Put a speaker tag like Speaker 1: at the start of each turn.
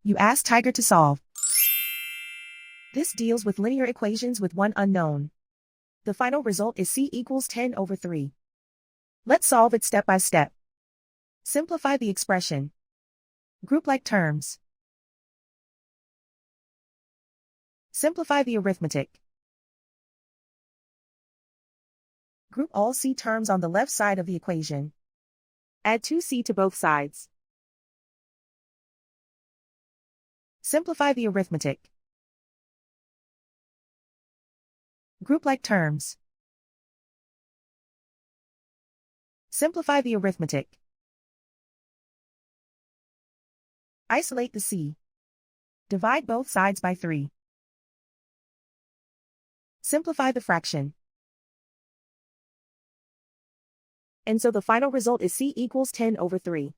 Speaker 1: You ask Tiger to solve. This deals with linear equations with one unknown. The final result is c equals 10 over 3. Let's solve it step by step. Simplify the expression. Group like terms. Simplify the arithmetic. Group all c terms on the left side of the equation. Add 2c to both sides. Simplify the arithmetic. Group like terms. Simplify the arithmetic. Isolate the c. Divide both sides by 3. Simplify the fraction. And so the final result is c equals 10 over 3.